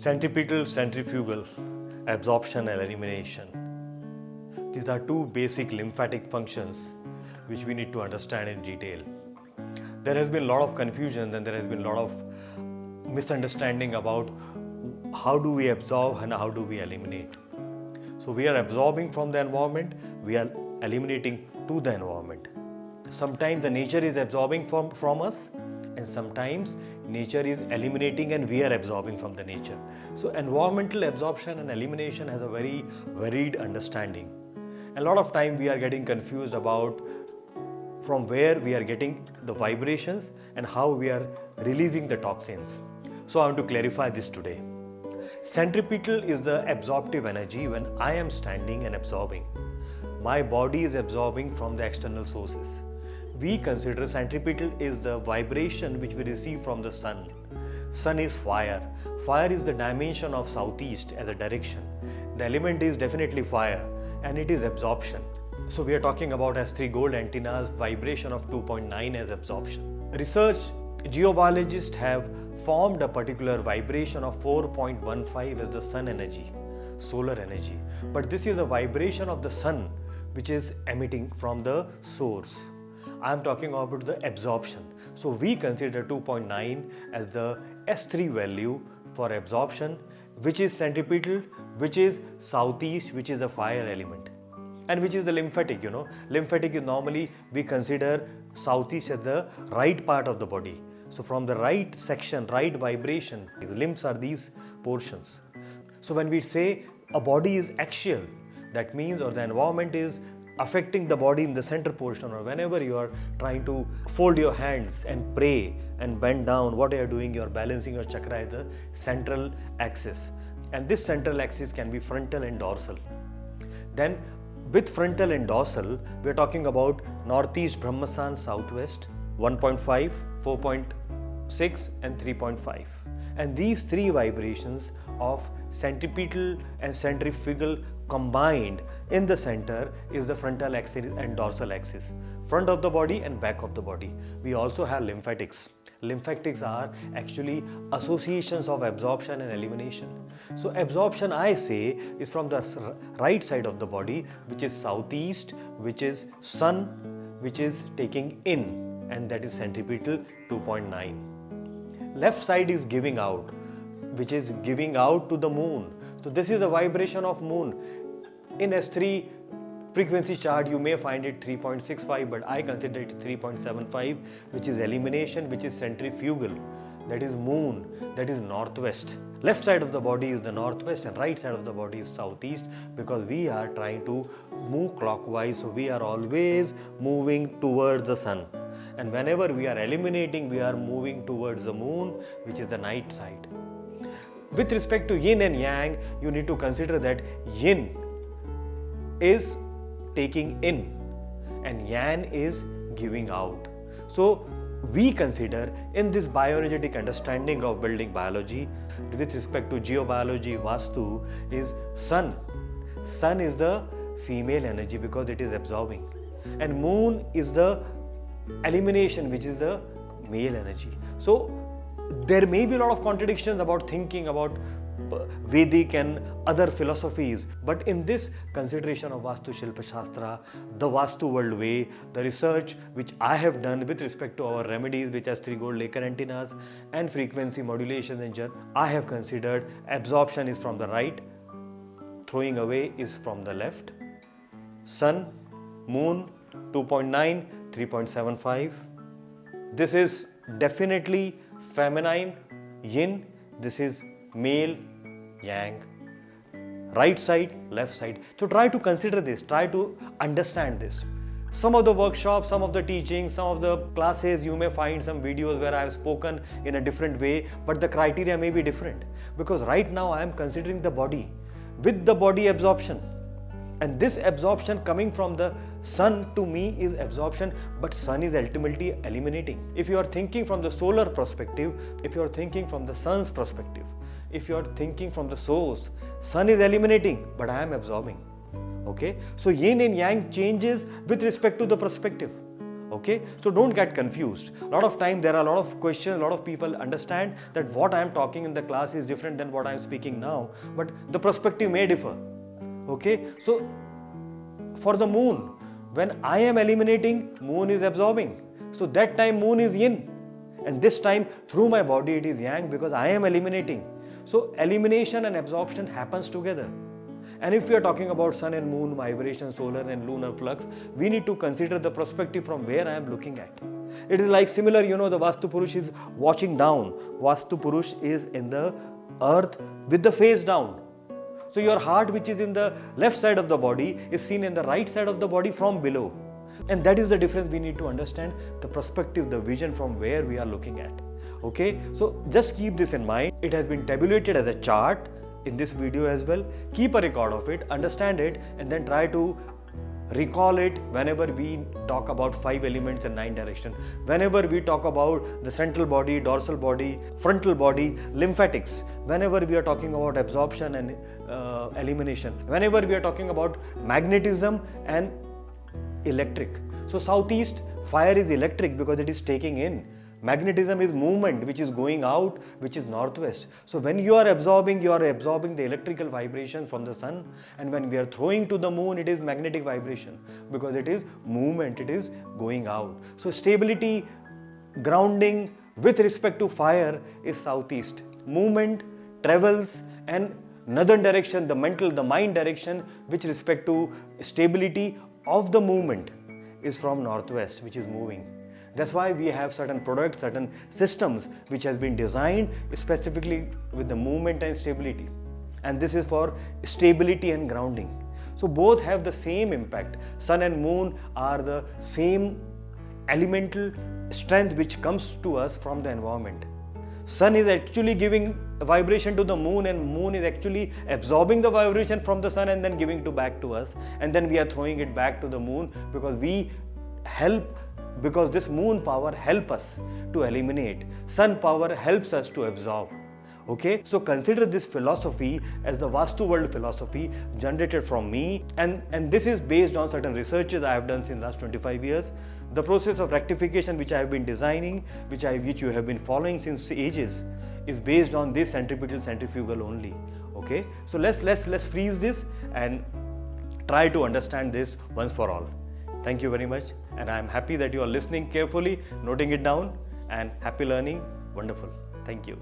Centripetal, centrifugal, absorption and elimination. These are two basic lymphatic functions which we need to understand in detail. There has been a lot of confusion and there has been a lot of misunderstanding about how do we absorb and how do we eliminate. So we are absorbing from the environment, we are eliminating to the environment. Sometimes the nature is absorbing from us, and sometimes nature is eliminating and we are absorbing from the nature. So environmental absorption and elimination has a very varied understanding. A lot of time we are getting confused about from where we are getting the vibrations and how we are releasing the toxins. So I want to clarify this today. Centripetal is the absorptive energy when I am standing and absorbing. My body is absorbing from the external sources. We consider centripetal is the vibration which we receive from the sun. Sun is fire. Fire is the dimension of southeast as a direction. The element is definitely fire and it is absorption. So we are talking about S3 gold antennas vibration of 2.9 as absorption. Research geobiologists have formed a particular vibration of 4.15 as the sun energy, solar energy. But this is a vibration of the sun which is emitting from the source. I am talking about the absorption. So we consider 2.9 as the S3 value for absorption, which is centripetal, which is southeast, which is a fire element, and which is the lymphatic. Lymphatic is normally we consider southeast as the right part of the body. So from the right section, right vibration, the limbs are these portions. So when we say a body is axial, that means or the environment is affecting the body in the center portion, or whenever you are trying to fold your hands and pray and bend down, what are you doing? You are balancing your chakra at the central axis, and this central axis can be frontal and dorsal. Then with frontal and dorsal, we are talking about northeast, Brahmasan, southwest, 1.5, 4.6 and 3.5. And these three vibrations of centripetal and centrifugal combined in the center is the frontal axis and dorsal axis, front of the body and back of the body. We also have lymphatics. Lymphatics are actually associations of absorption and elimination. So absorption, I say, is from the right side of the body, which is southeast, which is sun, which is taking in, and that is centripetal 2.9. Left side is giving out, which is giving out to the moon. So this is the vibration of moon. In S3 frequency chart, you may find it 3.65, but I consider it 3.75, which is elimination, which is centrifugal. That is moon, that is northwest. Left side of the body is the northwest and right side of the body is southeast, because we are trying to move clockwise. So we are always moving towards the sun. And whenever we are eliminating, we are moving towards the moon, which is the night side. With respect to yin and yang, you need to consider that yin is taking in and yang is giving out. So we consider in this bioenergetic understanding of building biology, with respect to geobiology, Vastu, is sun. Sun is the female energy because it is absorbing, and moon is the elimination, which is the male energy. So there may be a lot of contradictions about thinking about Vedic and other philosophies, but in this consideration of Vastu Shilpa Shastra, the Vastuworld way, the research which I have done with respect to our remedies, which are S3 gold laker antennas and frequency modulation engine, I have considered absorption is from the right, throwing away is from the left. Sun, moon, 2.9, 3.75. This is definitely feminine, yin. This is male, yang. Right side, left side. So try to consider this, try to understand this. Some of the workshops, some of the teachings, some of the classes, you may find some videos where I have spoken in a different way, but the criteria may be different, because right now I am considering the body with the body absorption, and this absorption coming from the sun to me is absorption, but sun is ultimately eliminating. If you are thinking from the solar perspective, if you are thinking from the sun's perspective, if you are thinking from the source, sun is eliminating, but I am absorbing. Okay, so yin and yang changes with respect to the perspective Okay, so don't get confused. A lot of time there are a lot of questions, a lot of people understand that what I am talking in the class is different than what I am speaking now, but the perspective may differ. Okay, so for the moon, when I am eliminating, moon is absorbing. So that time moon is yin, and this time through my body it is yang, because I am eliminating. So elimination and absorption happens together. And if we are talking about sun and moon, vibration, solar and lunar flux, we need to consider the perspective from where I am looking at. It is like similar, the Vastu Purush is watching down. Vastu Purush is in the earth with the face down. So your heart, which is in the left side of the body, is seen in the right side of the body from below. And that is the difference. We need to understand the perspective, the vision from where we are looking at. Okay, so just keep this in mind. It has been tabulated as a chart in this video as well. Keep a record of it, understand it, and then try to recall it whenever we talk about 5 elements and 9 directions. Whenever we talk about the central body, dorsal body, frontal body, lymphatics. Whenever we are talking about absorption and elimination. Whenever we are talking about magnetism and electric. So southeast, fire is electric because it is taking in. Magnetism is movement which is going out, which is northwest. So when you are absorbing the electrical vibration from the sun, and when we are throwing to the moon, it is magnetic vibration because it is movement, it is going out. So stability, grounding with respect to fire is southeast. Movement, travels, and northern direction, the mind direction with respect to stability of the movement is from northwest, which is moving. That's why we have certain products, certain systems which has been designed specifically with the movement and stability. And this is for stability and grounding. So both have the same impact. Sun and moon are the same elemental strength which comes to us from the environment. Sun is actually giving vibration to the moon, and moon is actually absorbing the vibration from the sun and then giving it back to us. And then we are throwing it back to the moon because this moon power helps us to eliminate. Sun power helps us to absorb. Okay, so consider this philosophy as the Vastuworld philosophy generated from me, and this is based on certain researches I have done since last 25 years. The process of rectification which I have been designing, which you have been following since ages, is based on this centrifugal only. Okay, so let's freeze this and try to understand this once for all. Thank you very much, and I am happy that you are listening carefully, noting it down, and happy learning. Wonderful. Thank you.